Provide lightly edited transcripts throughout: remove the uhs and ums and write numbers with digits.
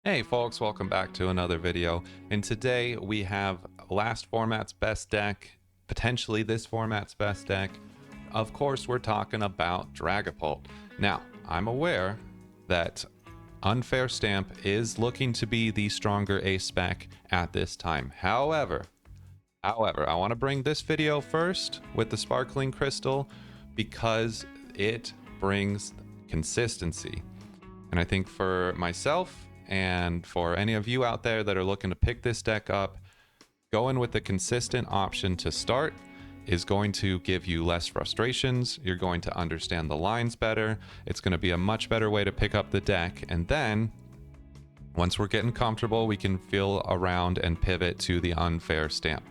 Hey folks, welcome back to another video, and today we have last format's best deck, potentially this format's best deck. Of course, we're talking about Dragapult. Now, I'm aware that Unfair Stamp is looking to be the stronger ace spec at this time. However, I want to bring this video first with the Sparkling Crystal because it brings consistency. And I think for myself, and for any of you out there that are looking to pick this deck up, going with the consistent option to start is going to give you less frustrations. You're going to understand the lines better. It's going to be a much better way to pick up the deck. And then once we're getting comfortable, we can feel around and pivot to the Unfair Stamp.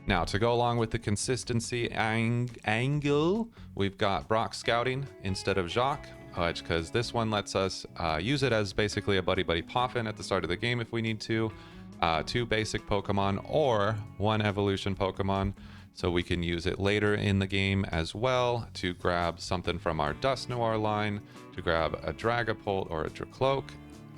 Now, to go along with the consistency angle, we've got Brock Scouting instead of Jacques, because this one lets us use it as basically a Buddy-Buddy Poffin at the start of the game if we need to. 2 basic Pokemon or 1 evolution Pokemon, so we can use it later in the game as well to grab something from our Dusknoir line, to grab a Dragapult or a Drakloak,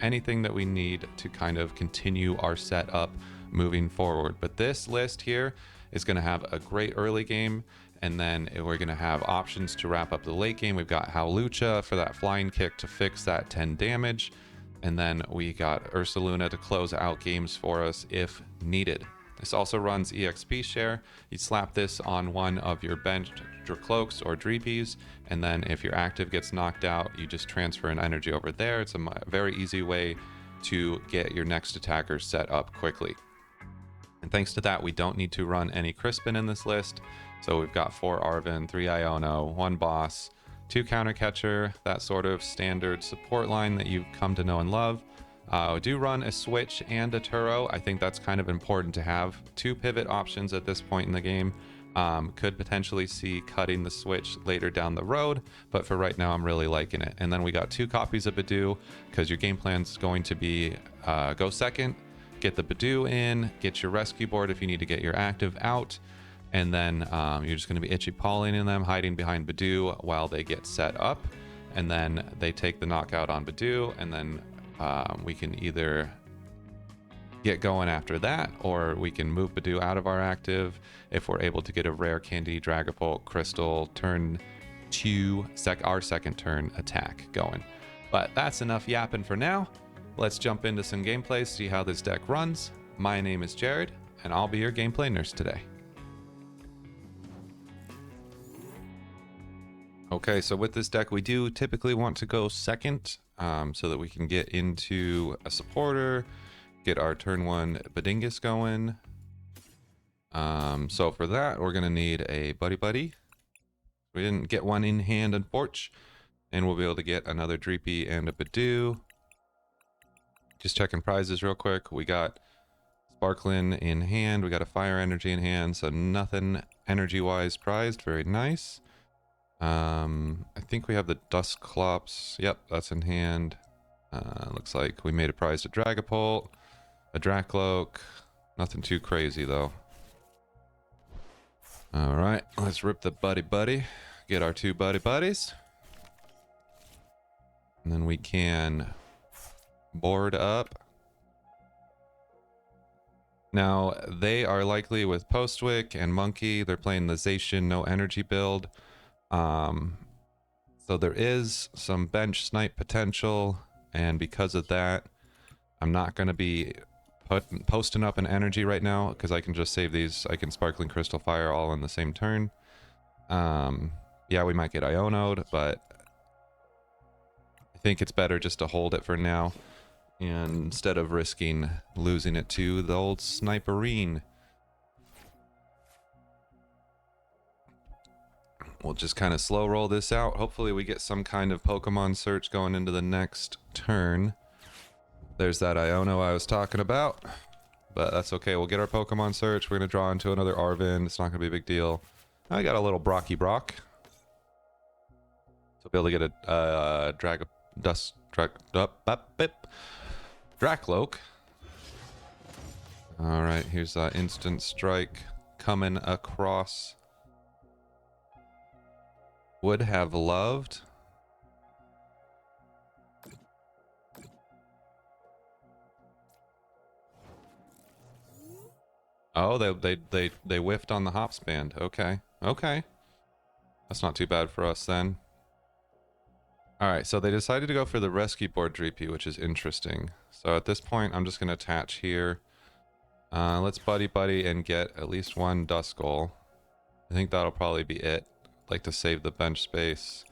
anything that we need to kind of continue our setup moving forward. But this list here is going to have a great early game, and then we're going to have options to wrap up the late game. We've got Hawlucha for that flying kick to fix that 10 damage, and then we got Ursaluna to close out games for us if needed. This also runs EXP share. You slap this on one of your benched Drakloaks or Dreepies, and then if your active gets knocked out, you just transfer an energy over there. It's a very easy way to get your next attacker set up quickly. And thanks to that, we don't need to run any Crispin in this list. So we've got 4 Arven, 3 Iono, 1 Boss, 2 Counter Catcher, that sort of standard support line that you've come to know and love. We do run a Switch and a Turo. I think that's kind of important to have 2 pivot options at this point in the game. Could potentially see cutting the Switch later down the road, but for right now I'm really liking it. And then we got 2 copies of Budew, because your game plan is going to be go second, get the Budew in, get your Rescue Board if you need to get your active out, and then you're just going to be itchy-pawing in them, hiding behind Budew while they get set up, and then they take the knockout on Budew, and then we can either get going after that, or we can move Budew out of our active if we're able to get a rare candy Dragapult Crystal turn 2, our second turn attack going. But that's enough yapping for now. Let's jump into some gameplay, see how this deck runs. My name is Jared, and I'll be your gameplay nurse today. Okay, so with this deck, we do typically want to go second, so that we can get into a supporter, get our turn 1 Badingus going. So for that, we're going to need a Buddy-Buddy. We didn't get one in hand, unfortunately, and we'll be able to get another Dreepy and a Budew. Just checking prizes real quick. We got Sparkling in hand. We got a Fire Energy in hand, so nothing energy-wise prized. Very nice. I think we have the Dusclops. Yep, that's in hand. Looks like we made a prize to Dragapult, a Drakloak. Nothing too crazy though. All right, let's rip the Buddy-Buddy. Get our 2 Buddy-Buddies, and then we can board up. Now they are likely with Postwick and Monkey. They're playing the Zacian no energy build. So there is some bench snipe potential, and because of that, I'm not going to be posting up an energy right now, because I can just save these. I can Sparkling Crystal Fire all in the same turn. Yeah, we might get Iono'd, but I think it's better just to hold it for now, and instead of risking losing it to the old Sniperine. We'll just kind of slow roll this out. Hopefully we get some kind of Pokemon search going into the next turn. There's that Iono I was talking about, but that's okay. We'll get our Pokemon search. We're going to draw into another Arven. It's not going to be a big deal. I got a little Brocky Brock. So we'll be able to get a Drakloak. All right, here's Instant Strike coming across. Would have loved Oh, they whiffed on the hops band. Okay. Okay. That's not too bad for us then. Alright, so they decided to go for the Rescue Board Dreepy, which is interesting. So at this point, I'm just going to attach here. Let's Buddy-Buddy and get at least one Duskull. I think that'll probably be it. I'd like to save the bench space.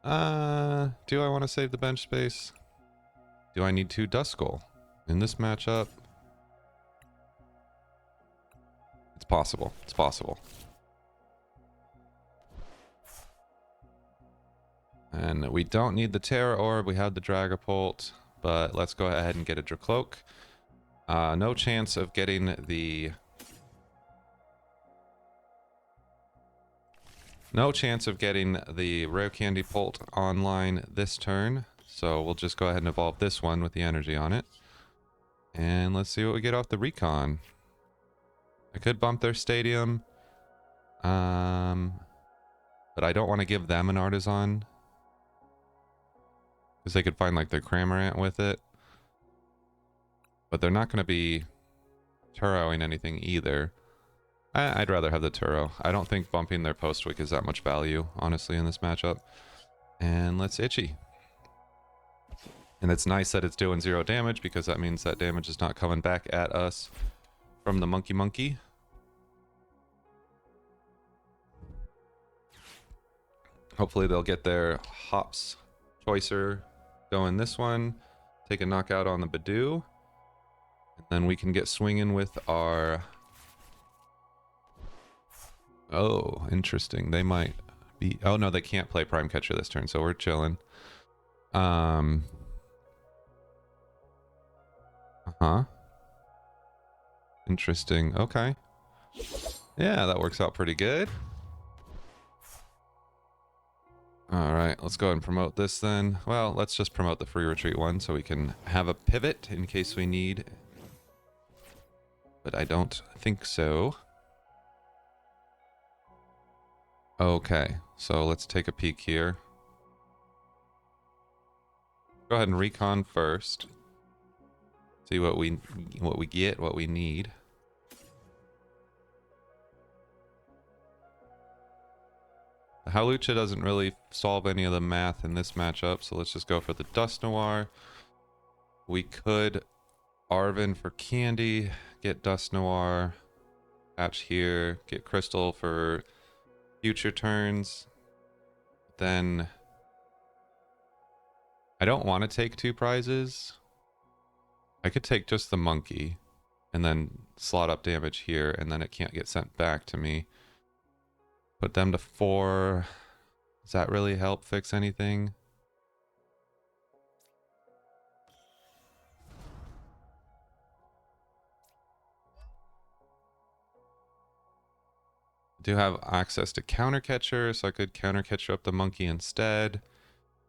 Do I want to save the bench space? Do I need 2 Duskull in this matchup? It's possible. It's possible. And we don't need the Tera Orb. We have the Dragapult, but let's go ahead and get a Drakloak. No chance of getting the... No chance of getting the Rare Candy Pult online this turn, so we'll just go ahead and evolve this one with the energy on it. And let's see what we get off the recon. I could bump their stadium, but I don't want to give them an Artazon, because they could find like their Cramorant with it. But they're not going to be Turoing anything either. I'd rather have the Turo. I don't think bumping their post-wick is that much value, honestly, in this matchup. And let's Itchy. And it's nice that it's doing 0 damage, because that means that damage is not coming back at us from the Monkey. Hopefully they'll get their Hops Choicer going this one. Take a knockout on the Budew. And then we can get swinging with our... Oh, interesting. They might be... Oh, no, they can't play Prime Catcher this turn, so we're chilling. Interesting. Okay. Yeah, that works out pretty good. Alright, let's go ahead and promote this then. Well, let's just promote the free retreat one so we can have a pivot in case we need. But I don't think so. Okay, so let's take a peek here. Go ahead and recon first. See what we get, what we need. The Hawlucha doesn't really solve any of the math in this matchup, so let's just go for the Dusknoir. We could Arven for Candy, get Dusknoir, attach here, get Crystal for future turns. Then I don't want to take 2 prizes. I could take just the monkey and then slot up damage here, and then it can't get sent back to me. Put them to 4. Does that really help fix anything? I do have access to Counter Catcher, so I could Counter Catcher up the monkey instead.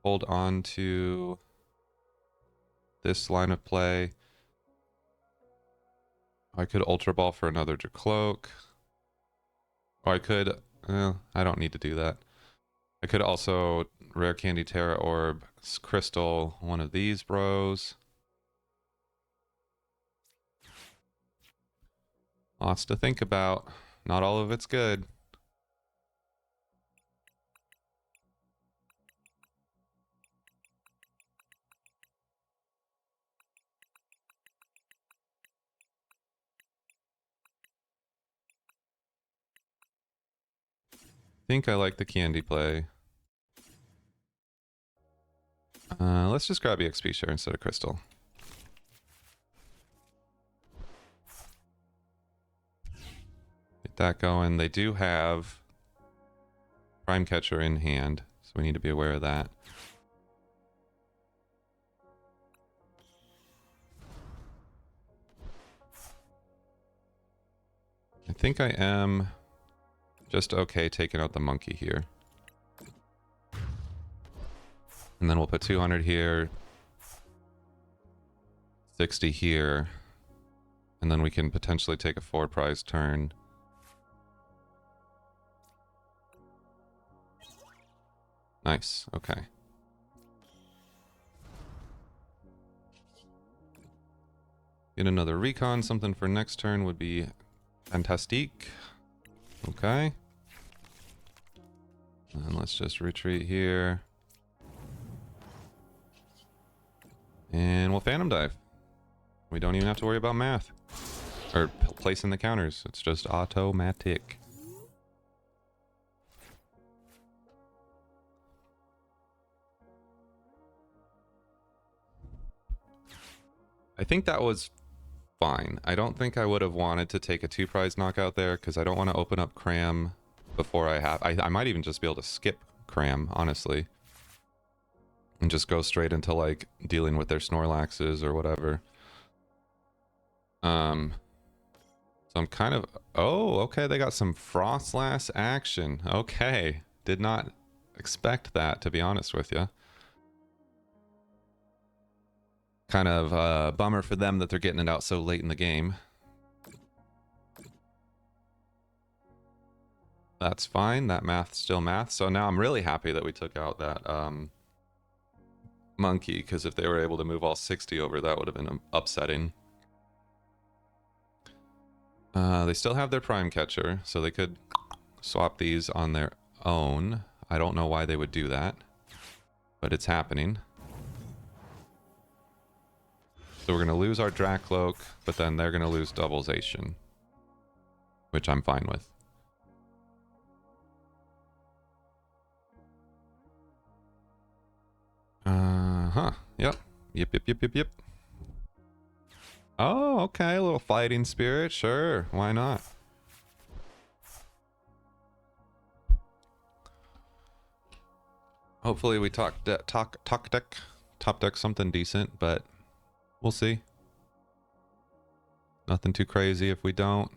Hold on to this line of play. I could Ultra Ball for another Drakloak. Or I could... I don't need to do that. I could also Rare Candy Tera Orb Crystal one of these bros. Lots to think about. Not all of it's good. I think I like the candy play. Let's just grab EXP share instead of Crystal. Get that going. They do have Prime Catcher in hand, so we need to be aware of that. I think I am just okay taking out the monkey here. And then we'll put 200 here, 60 here, and then we can potentially take a 4 prize turn. Nice, okay. Get another recon. Something for next turn would be fantastique. Okay. And let's just retreat here. And we'll Phantom Dive. We don't even have to worry about math. Or placing the counters. It's just automatic. I think that was fine. I don't think I would have wanted to take a 2-prize knockout there because I don't want to open up Cram before I have... I might even just be able to skip Cram, honestly. And just go straight into, like, dealing with their Snorlaxes or whatever. So I'm kind of... Oh, okay, they got some Frostlass action. Okay. Did not expect that, to be honest with you. Kind of bummer for them that they're getting it out so late in the game. That's fine. That math's still math. So now I'm really happy that we took out that monkey, because if they were able to move all 60 over, that would have been upsetting. They still have their Prime Catcher, so they could swap these on their own. I don't know why they would do that, but it's happening. So we're going to lose our Drakloak, but then they're going to lose Doubleization, which I'm fine with. Yep. Yep. Oh, okay. A little Fighting Spirit. Sure. Why not? Hopefully we top deck something decent, but we'll see. Nothing too crazy if we don't.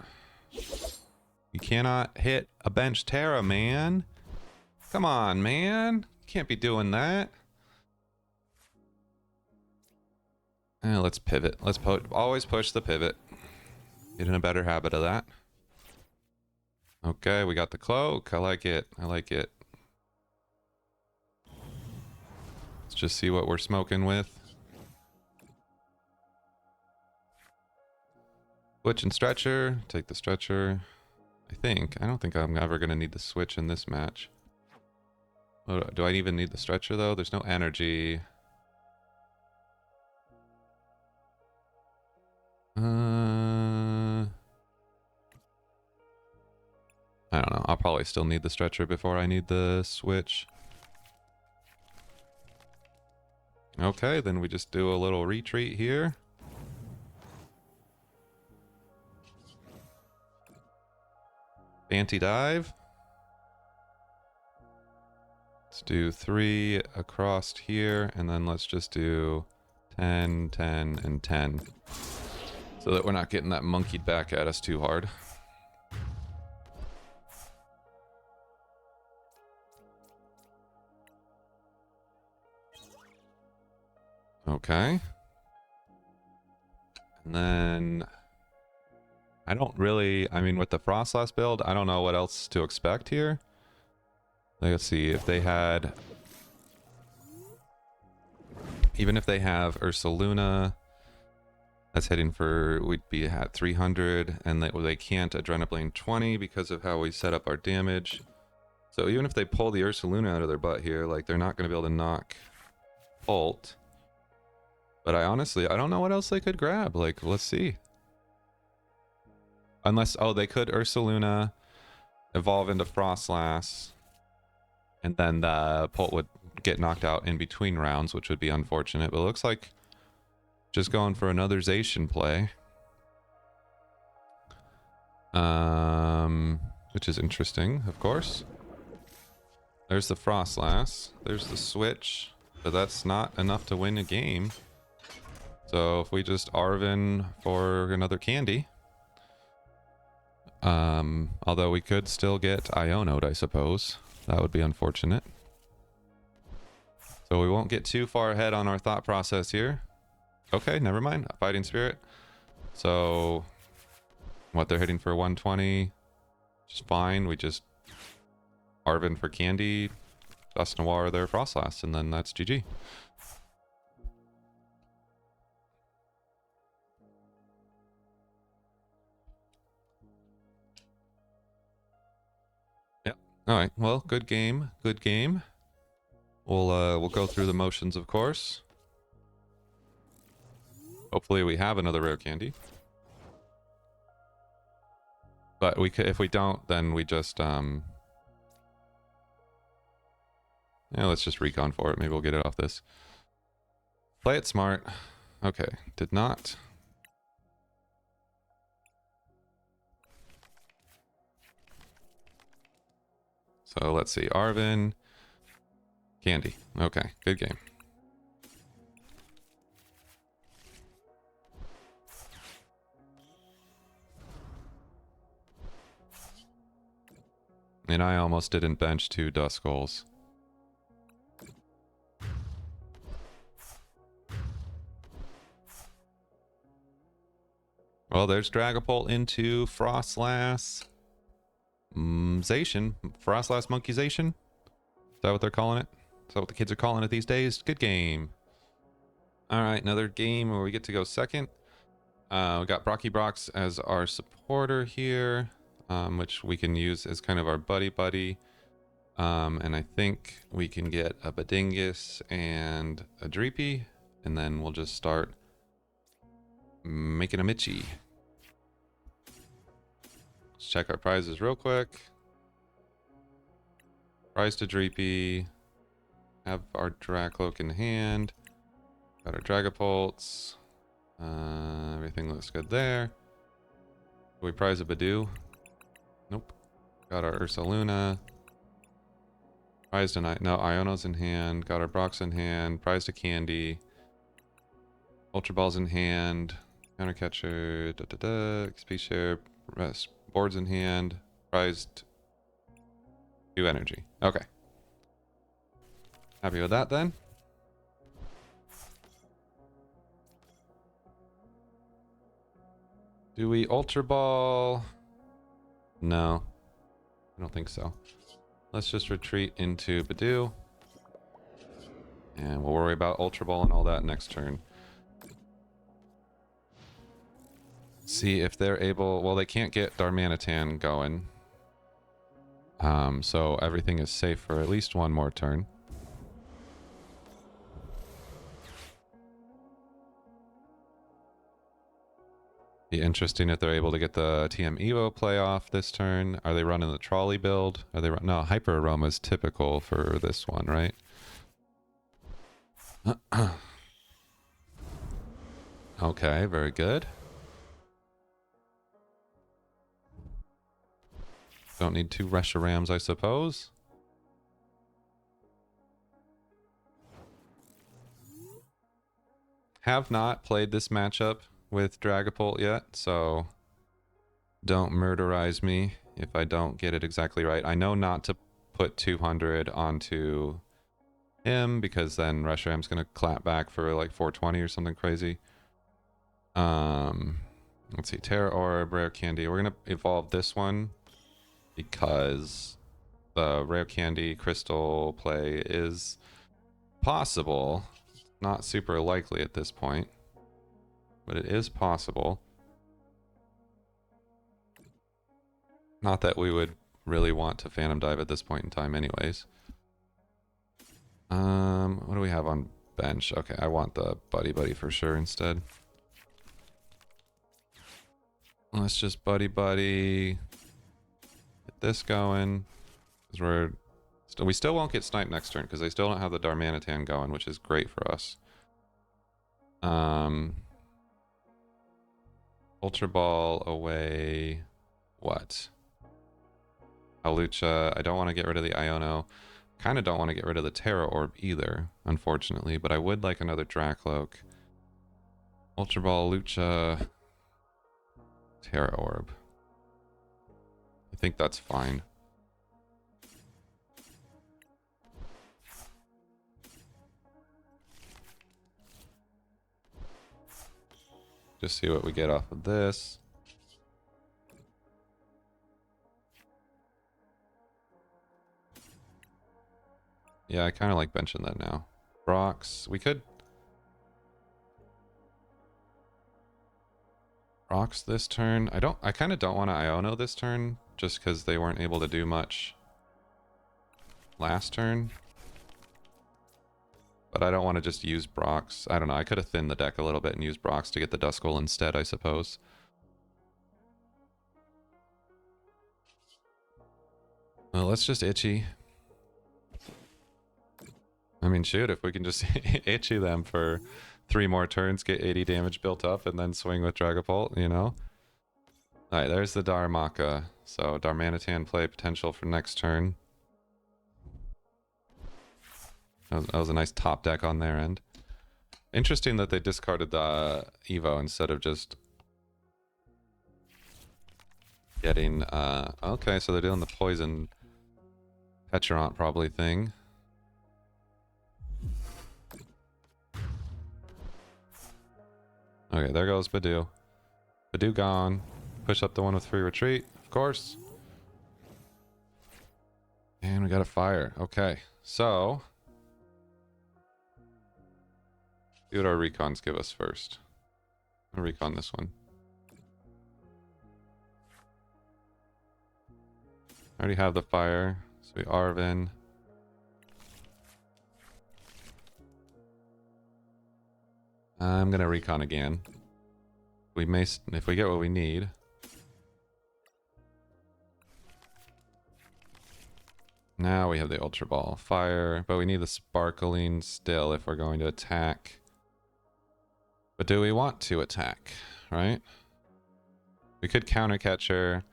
You cannot hit a bench Tera, man. Come on, man. Can't be doing that. Let's pivot. Let's always push the pivot. Get in a better habit of that. Okay, we got the cloak. I like it. I like it. Let's just see what we're smoking with. Switch and Stretcher. Take the Stretcher. I don't think I'm ever going to need the Switch in this match. Oh, do I even need the Stretcher, though? There's no energy. I don't know. I'll probably still need the Stretcher before I need the Switch. Okay, then we just do a little retreat here. Anti-dive. Let's do 3 across here, and then let's just do 10, 10, and 10. So that we're not getting that monkeyed back at us too hard. Okay. And then... I don't really... I mean, with the Frostlass build, I don't know what else to expect here. Let's see, if they had... Even if they have Ursaluna... That's hitting for, we'd be at 300, and they can't Adrenaline 20 because of how we set up our damage. So even if they pull the Ursaluna out of their butt here, like, they're not going to be able to knock Ult. But I don't know what else they could grab. Like, let's see. Unless, oh, they could Ursaluna, evolve into Frostlass, and then the Pult would get knocked out in between rounds, which would be unfortunate. But it looks like just going for another Zacian play. Which is interesting, of course. There's the Frostlass. There's the Switch. But that's not enough to win a game. So if we just Arven for another candy. Although we could still get Iono'd, I suppose. That would be unfortunate. So we won't get too far ahead on our thought process here. Okay, never mind. Fighting Spirit. So, what, they're hitting for 120. Just fine. We just Arven for candy, Dusknoir their Frostlass, and then that's GG. All right. Well, good game. Good game. We'll go through the motions, of course. Hopefully we have another rare candy. But we could, if we don't, then we just yeah, let's just recon for it. Maybe we'll get it off this. Play it smart. Okay, did not. So let's see, Arven, candy. Okay, good game. And I almost didn't bench 2 Duskulls. Well, there's Dragapult into Frostlass Zation. Frostlass Monkeysation? Is that what they're calling it? Is that what the kids are calling it these days? Good game. Alright, another game where we get to go second. We got Brox as our supporter here, which we can use as kind of our buddy-buddy. And I think we can get a Badingus and a Dreepy, and then we'll just start making a Mitchie. Let's check our prizes real quick. Prize to Dreepy. Have our Drakloak in hand. Got our Dragapults. Everything looks good there. Do we prize a Budew? Nope. Got our Ursaluna. Prize to Night. No, Iono's in hand. Got our Brox in hand. Prize to Candy. Ultra Ball's in hand. Counter Catcher. XP Share. Rest. Boards in hand. Prized 2 energy. Okay. Happy with that then? Do we Ultra Ball? No. I don't think so. Let's just retreat into Budew. And we'll worry about Ultra Ball and all that next turn. See if they're able... Well, they can't get Darmanitan going. So everything is safe for at least one more turn. Be interesting if they're able to get the TM Evo play off this turn. Are they running the trolley build? Are they no, Hyper Aroma is typical for this one, right? Okay, very good. Don't need 2 Reshiram's, I suppose. Have not played this matchup with Dragapult yet, so don't murderize me if I don't get it exactly right. I know not to put 200 onto him because then Reshiram's gonna clap back for like 420 or something crazy. Let's see, Tera Orb, Rare Candy. We're gonna evolve this one because the Rare Candy Crystal play is possible. Not super likely at this point, but it is possible. Not that we would really want to Phantom Dive at this point in time anyways. What do we have on bench? Okay, I want the Buddy-Buddy for sure instead. Let's just Buddy-Buddy. Get this going. Because we still won't get sniped next turn because they still don't have the Darmanitan going, which is great for us. Ultra Ball away. What? Hawlucha. I don't want to get rid of the Iono. Kind of don't want to get rid of the Tera Orb either, unfortunately, but I would like another Drakloak. Ultra Ball, Lucha, Tera Orb. I think that's fine. Just see what we get off of this. Yeah, I kind of like benching that now. Brox, we could... Brox this turn. I kind of don't want to Iono this turn, just because they weren't able to do much last turn. But I don't want to just use Brox. I don't know. I could have thinned the deck a little bit and used Brox to get the Duskull instead, I suppose. Well, let's just itchy. I mean, shoot, if we can just itchy them for 3 more turns, get 80 damage built up, and then swing with Dragapult, you know? Alright, there's the Darmaka. So, Darmanitan play potential for next turn. That was a nice top deck on their end. Interesting that they discarded the Evo instead of just getting... okay, so they're doing the poison Petrant probably thing. Okay, there goes Budew. Budew gone. Push up the one with free retreat, of course. And we got a fire. Okay, so... see what our recons give us first. I'll recon this one. I already have the fire. So we Arven. I'm gonna recon again. We may, if we get what we need. Now we have the Ultra Ball fire, but we need the sparkling still if we're going to attack. But do we want to attack, right? We could counter catcher.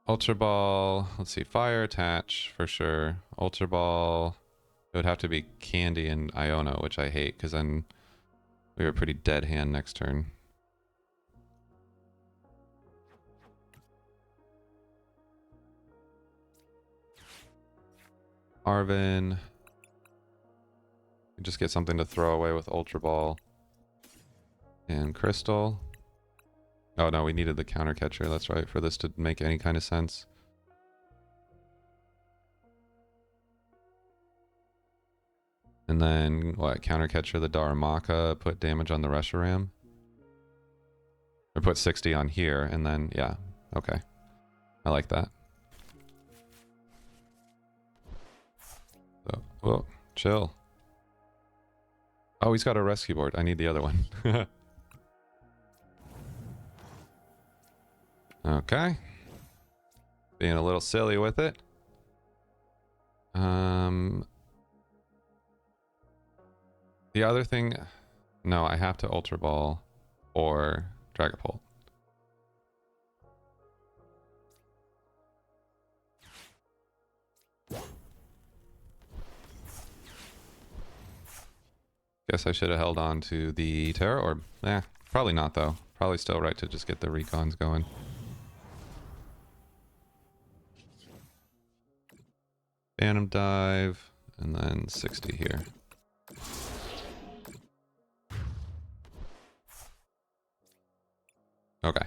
Ultra Ball, let's see, fire attach for sure. Ultra Ball, it would have to be Candy and Iono, which I hate because then we were pretty dead hand next turn. Arven. Just get something to throw away with Ultra Ball. And Crystal. Oh no, we needed the counter catcher, that's right, for this to make any kind of sense. And then, what, counter catcher the Darmaka, put damage on the Reshiram? Or put 60 on here, and then, yeah, okay. I like that. So, whoa, chill. Oh, he's got a rescue board. I need the other one. Okay. Being a little silly with it. The other thing... no, I have to Ultra Ball or Dragapult. Guess I should have held on to the Tera Orb. Eh, probably not though. Probably still right to just get the recons going. Phantom Dive, and then 60 here. Okay.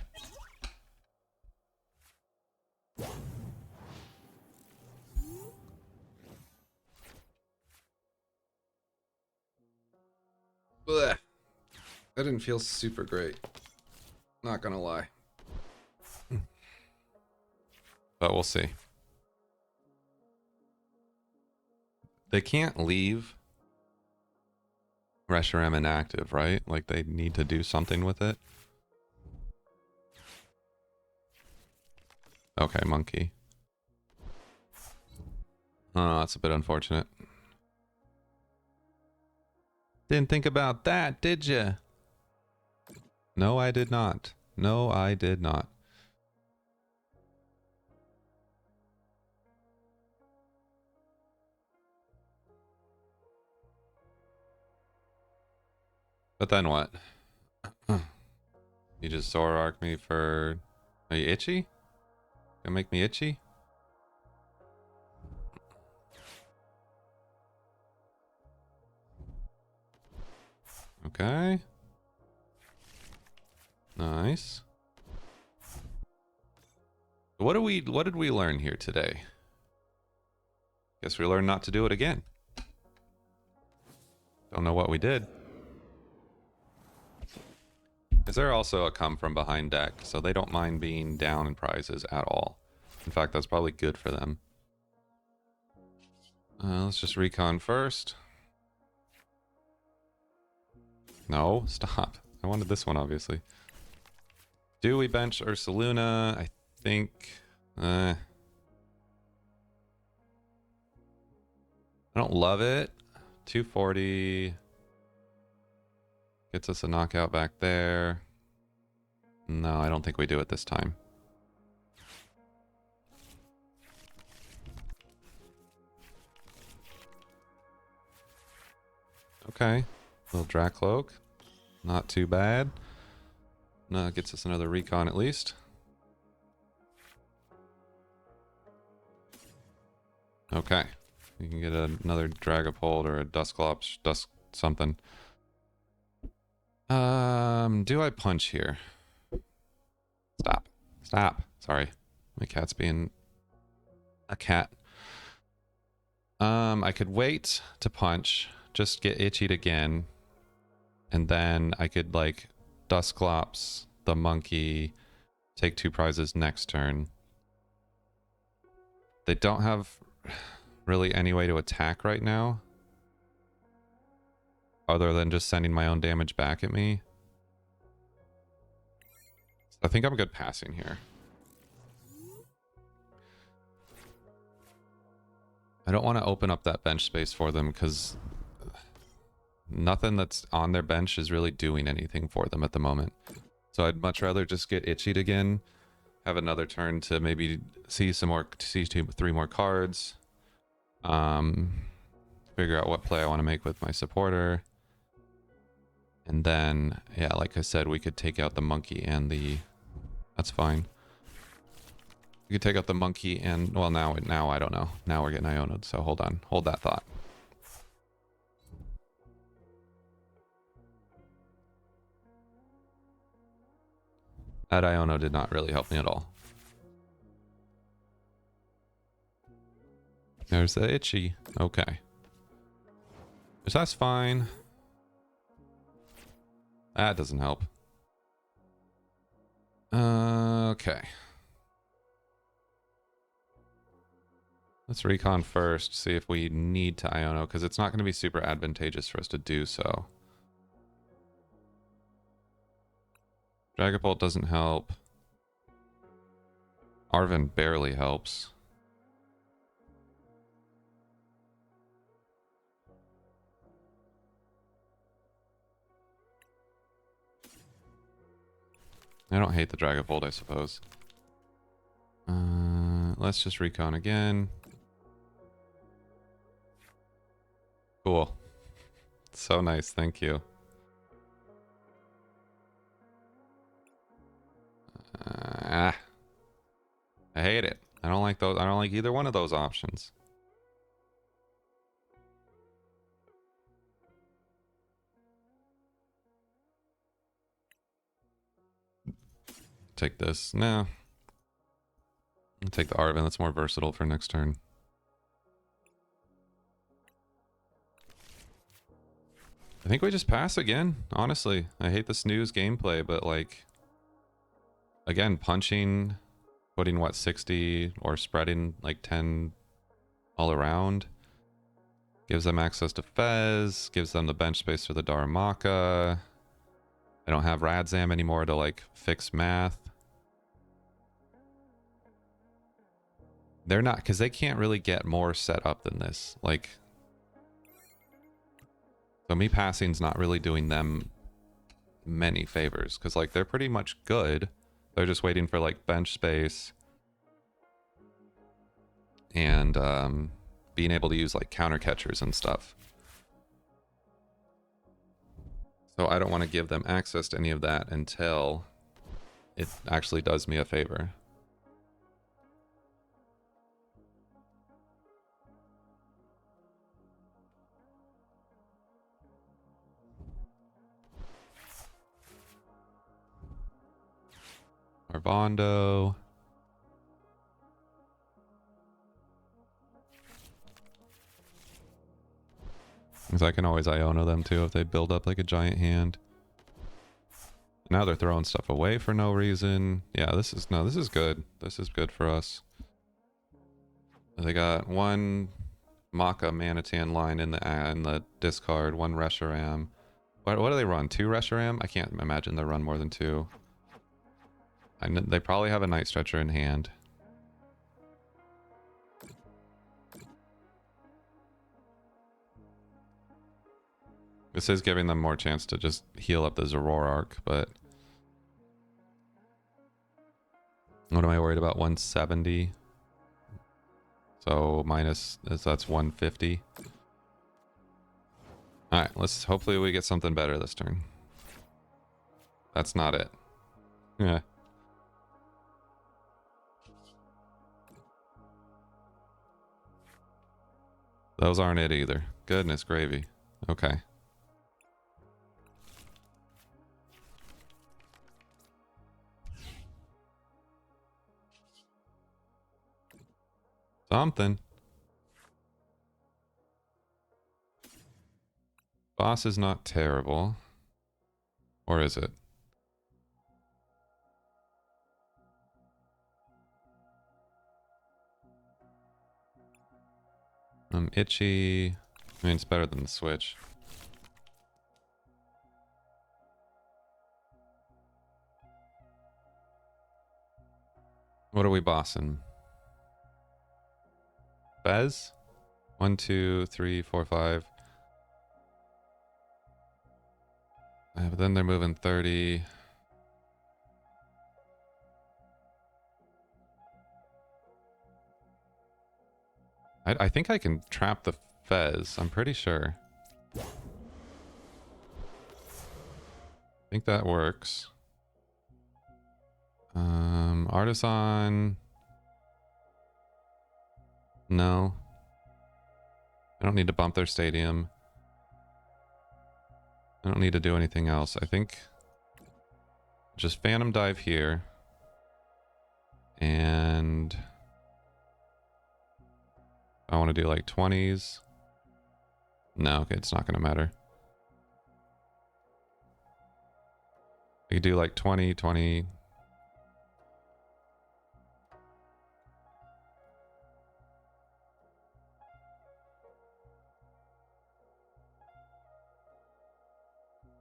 Blech. That didn't feel super great. Not gonna lie. But we'll see. They can't leave Reshiram inactive, right? Like they need to do something with it. Okay, monkey. Oh, that's a bit unfortunate. Didn't think about that, did you? No, I did not. No, I did not. But then what? You just Zoroark me for... are you itchy? Gonna make me itchy? Okay. Nice. What did we learn here today? Guess we learned not to do it again. Don't know what we did. Is there also a come from behind deck, so they don't mind being down in prizes at all. In fact, that's probably good for them. Let's just recon first. No, stop. I wanted this one, obviously. Do we bench Ursaluna? I think... I don't love it. 240. Gets us a knockout back there. No, I don't think we do it this time. Okay. Little Drakloak. Not too bad. No, gets us another recon at least. Okay. You can get another Dragapult or a Dusclops, something. Do I punch here? Stop. Stop. Sorry. My cat's being a cat. I could wait to punch, just get itchied again, and then I could like Dusclops the monkey, take 2 prizes next turn. They don't have really any way to attack right now, other than just sending my own damage back at me. So I think I'm good passing here. I don't want to open up that bench space for them because nothing that's on their bench is really doing anything for them at the moment. So I'd much rather just get itchied again, have another turn to maybe see some more, see 3 more cards, figure out what play I want to make with my supporter, and then yeah, like I said, we could take out the monkey and the. That's fine. We could take out the monkey and well, now I don't know. Now we're getting Iono'd, so hold on, hold that thought. That Iono did not really help me at all. There's the itchy. Okay. So that's fine. That doesn't help. Okay. Let's recon first, see if we need to Iono, because it's not going to be super advantageous for us to do so. Dragapult doesn't help. Arven barely helps. I don't hate the Dragapult, I suppose. Let's just recon again. Cool. So nice, thank you. I hate it. I don't like those. I don't like either one of those options. Take this. No. I'll take the Arven. That's more versatile for next turn. I think we just pass again, honestly. I hate the snooze gameplay, but like, again, punching, putting what, 60 or spreading like 10 all around gives them access to Fez, gives them the bench space for the Darumaka. I don't have Radzam anymore to like fix math. They're not, because they can't really get more set up than this. Like, so me passing's not really doing them many favors, because like they're pretty much good. They're just waiting for like bench space and being able to use like counter catchers and stuff. So I don't want to give them access to any of that until it actually does me a favor. Arvondo. Because I can always Iono them too if they build up like a giant hand. Now they're throwing stuff away for no reason. Yeah, this is good. This is good for us. They got one Maka Manitan line in the discard, one Reshiram. What do they run? 2 Reshiram? I can't imagine they run more than 2. They probably have a Night Stretcher in hand. This is giving them more chance to just heal up the Zoroark, but what am I worried about? 170. So minus, that's 150. Alright, hopefully we get something better this turn. That's not it. Yeah. Those aren't it either. Goodness gravy. Okay. Something. Boss is not terrible. Or is it? Itchy. I mean, it's better than the Switch. What are we bossing? Fez? 1, 2, 3, 4, 5. But then they're moving 30. I think I can trap the Fez. I'm pretty sure. I think that works. Artazon. No. I don't need to bump their stadium. I don't need to do anything else. I think just Phantom Dive here. And I want to do like 20s. No, okay, it's not going to matter. I could do like 20, 20.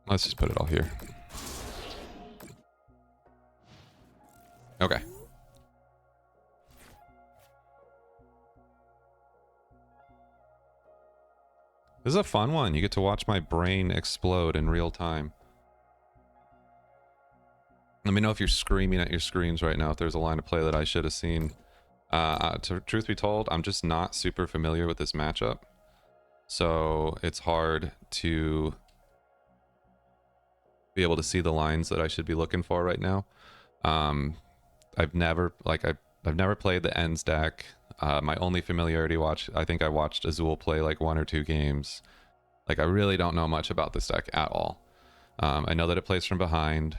Let's just put it all here. Okay. This is a fun one. You get to watch my brain explode in real time. Let me know if you're screaming at your screens right now, if there's a line of play that I should have seen. Truth be told, I'm just not super familiar with this matchup. So it's hard to be able to see the lines that I should be looking for right now. I've never played the Ends deck. My only familiarity I think I watched Azul play like 1 or 2 games. Like, I really don't know much about this deck at all. I know that it plays from behind.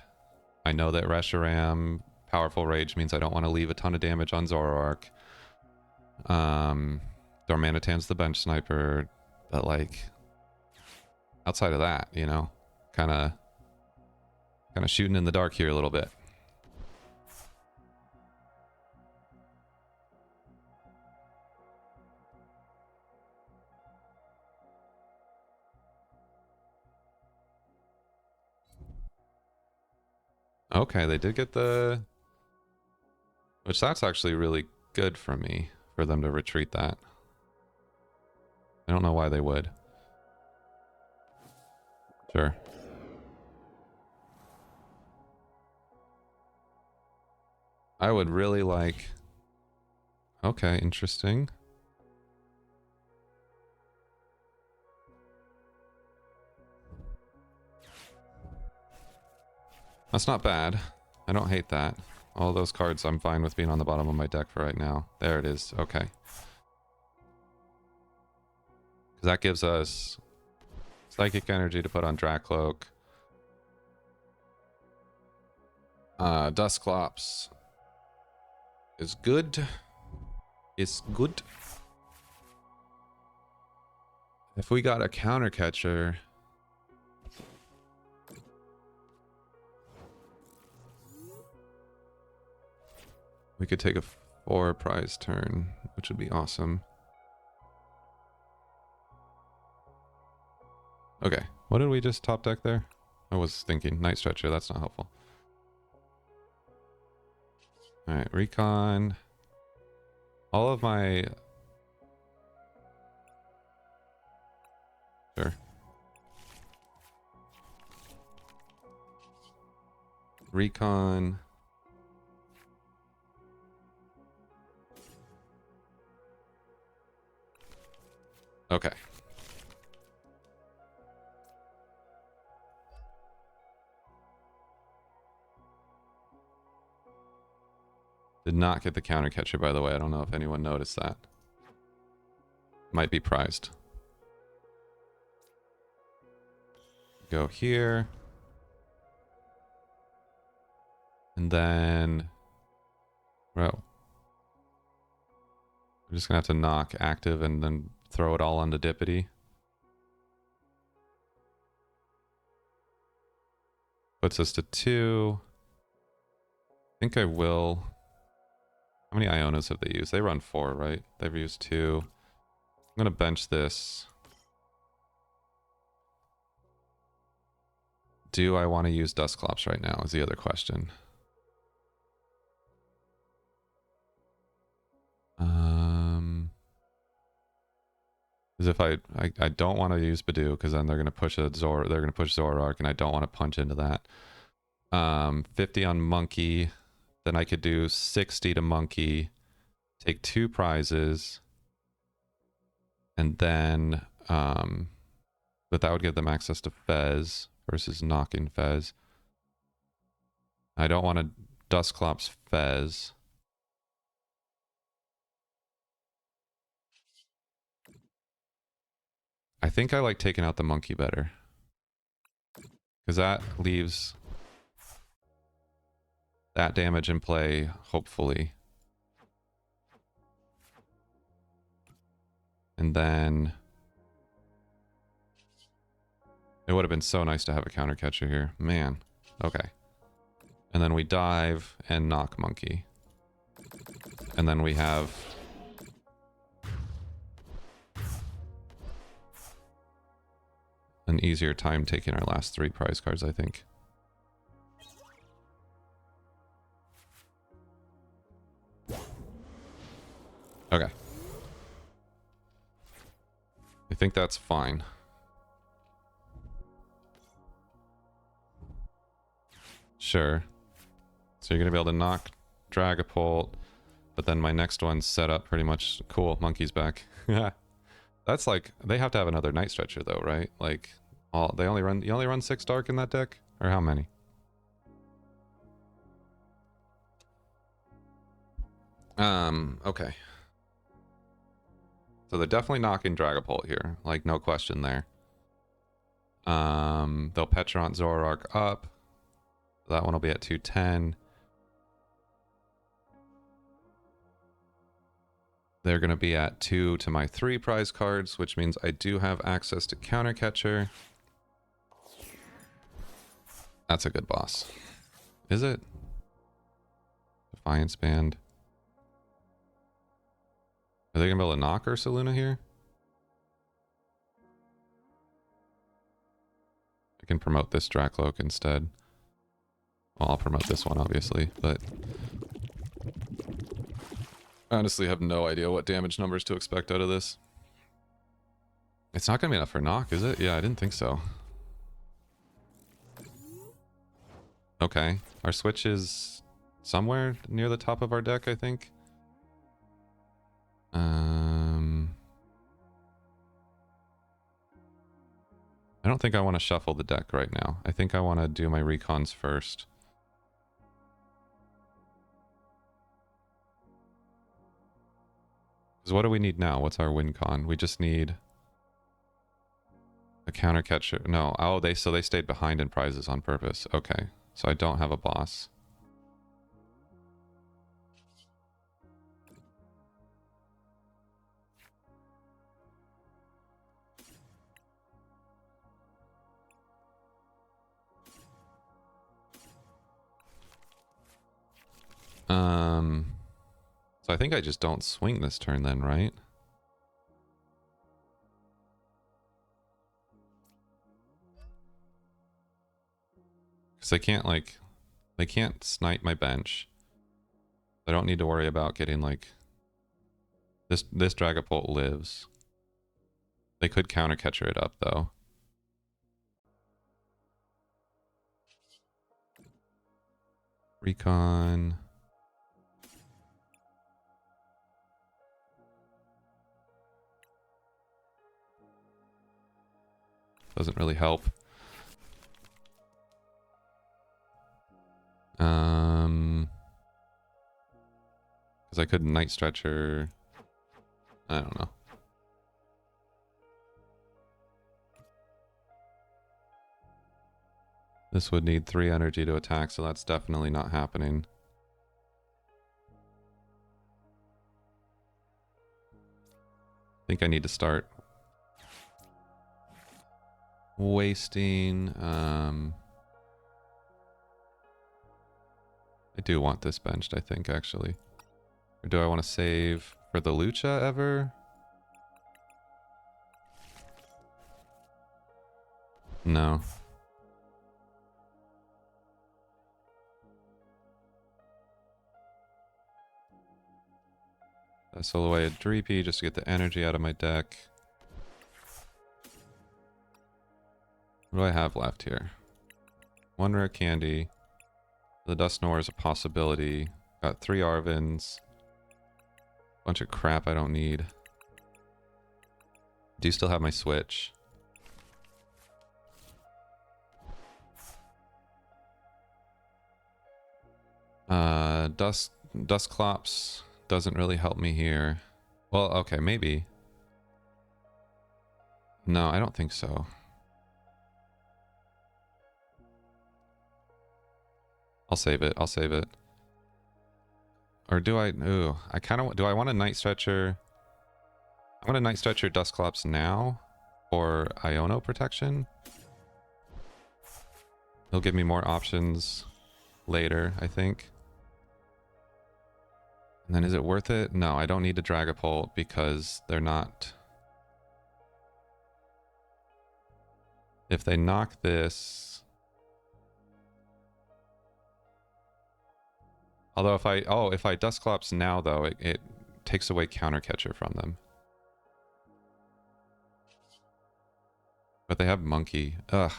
I know that Reshiram Powerful Rage means I don't want to leave a ton of damage on Zoroark. Darmanitan's the bench sniper, but like, outside of that, you know, kind of shooting in the dark here a little bit. Okay, they did get the... Which that's actually really good for me, for them to retreat that. I don't know why they would. Sure. I would really like... Okay, interesting. That's not bad. I don't hate that. All those cards I'm fine with being on the bottom of my deck for right now. There it is. Okay. Because that gives us Psychic Energy to put on Drakloak. Dusclops is good. It's good. If we got a counter catcher... We could take a or prize turn, which would be awesome. Okay, what did we just top deck there? I was thinking Night Stretcher, that's not helpful. Alright, Recon. All of my... Sure. Recon. Okay. Did not get the counter catcher, by the way. I don't know if anyone noticed that. Might be prized. Go here. And then... Bro. I'm just gonna have to knock active and then throw it all onto Dippity. Puts us to 2. I think I will... How many Ionos have they used? They run 4, right? They've used 2. I'm gonna bench this. Do I want to use Dusclops right now is the other question. Because if I don't want to use Budew, because then they're gonna push a they're gonna push Zoroark, and I don't want to punch into that. 50 on Monkey, then I could do 60 to Monkey, take 2 prizes, and then but that would give them access to Fez versus knocking Fez. I don't want to Dusclops Fez. I think I like taking out the Monkey better. Because that leaves that damage in play, hopefully. And then... It would have been so nice to have a counter catcher here. Man. Okay. And then we dive and knock Monkey. And then we have... an easier time taking our last 3 prize cards, I think. Okay. I think that's fine. Sure. So you're going to be able to knock Dragapult, but then my next one's set up pretty much... Cool, Monkey's back. That's like... They have to have another Night Stretcher though, right? Like, they only run... You only run 6 Dark in that deck? Or how many? Okay. So they're definitely knocking Dragapult here. Like, no question there. They'll Petront Zoroark up. That one will be at 210. They're going to be at 2 to my 3 prize cards, which means I do have access to Counter Catcher. That's a good boss. Is it? Defiance Band. Are they going to be able to knock Ursaluna here? I can promote this Drakloak instead. Well, I'll promote this one, obviously, but... I honestly have no idea what damage numbers to expect out of this. It's not going to be enough for knock, is it? Yeah, I didn't think so. Okay. Our Switch is somewhere near the top of our deck, I think. I don't think I want to shuffle the deck right now. I think I want to do my recons first. Because what do we need now? What's our win con? We just need a counter catcher. No. Oh, so they stayed behind in prizes on purpose. Okay. So I don't have a boss. So I think I just don't swing this turn then, right? Because I can't, like, they can't snipe my bench. I don't need to worry about getting, like, this Dragapult lives. They could counter catcher it up though. Recon. Doesn't really help. Because I could Night Stretcher. I don't know. This would need 3 energy to attack, so that's definitely not happening. I think I need to start wasting. I do want this benched, I think, actually. Or do I want to save for the Lucha ever? No. I solo away a Dreepy just to get the energy out of my deck. What do I have left here? 1 rare candy. The Dusknoir is a possibility. Got 3 Arvens. Bunch of crap I don't need. Do still have my Switch. Dusclops doesn't really help me here. Well, okay, maybe. No, I don't think so. I'll save it. I'll save it. Or do I? Ooh, I kind of do. I want a Night Stretcher. I want a Night Stretcher Dusclops now, or Iono protection. He'll give me more options later, I think. And then is it worth it? No, I don't need to Dragapult because they're not. If they knock this. Although if I Dusclops now though, it takes away counter catcher from them. But they have Monkey. Ugh.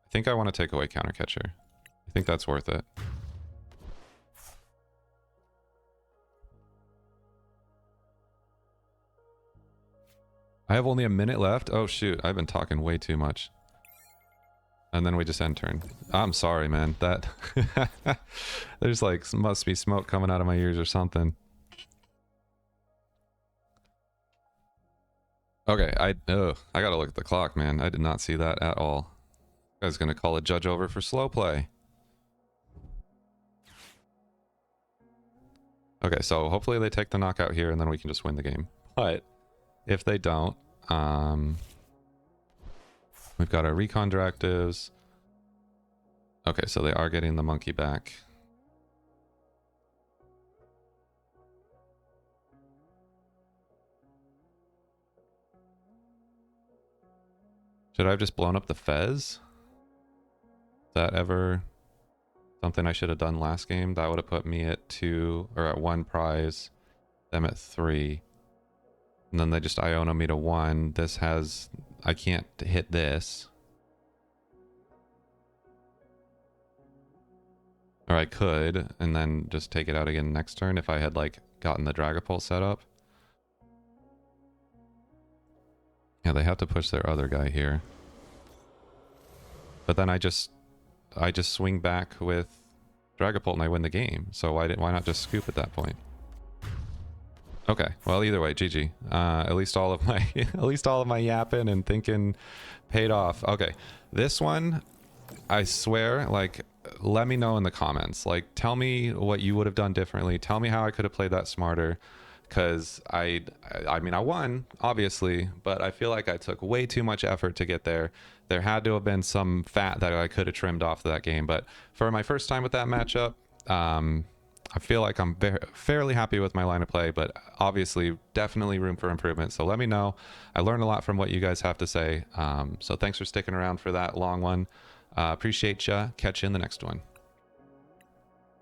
I think I want to take away counter catcher. I think that's worth it. I have only a minute left. Oh shoot, I've been talking way too much. And then we just end turn. I'm sorry, man. That there's like must be smoke coming out of my ears or something. Okay, I gotta look at the clock, man. I did not see that at all. I was gonna call a judge over for slow play. Okay, so hopefully they take the knockout here and then we can just win the game. But if they don't, we've got our recon directives. Okay, so they are getting the monkey back. Should I have just blown up the Fez? Is that ever something I should have done last game? That would have put me at 2 or at 1 prize, them at 3. And then they just Iono me to 1. This has, I can't hit this. Or I could, and then just take it out again next turn if I had like gotten the Dragapult set up. Yeah, they have to push their other guy here. But then I just swing back with Dragapult and I win the game. So why not just scoop at that point? Okay, well either way, GG. At least all of my yapping and thinking paid off. Okay, this one, I swear, like, let me know in the comments. Like, tell me what you would have done differently. Tell me how I could have played that smarter. because I mean, I won, obviously, but I feel like I took way too much effort to get there. There had to have been some fat that I could have trimmed off of that game. But for my first time with that matchup, I feel like I'm fairly happy with my line of play, but obviously definitely room for improvement. So let me know. I learned a lot from what you guys have to say. So thanks for sticking around for that long one. Appreciate ya. Catch you in the next one.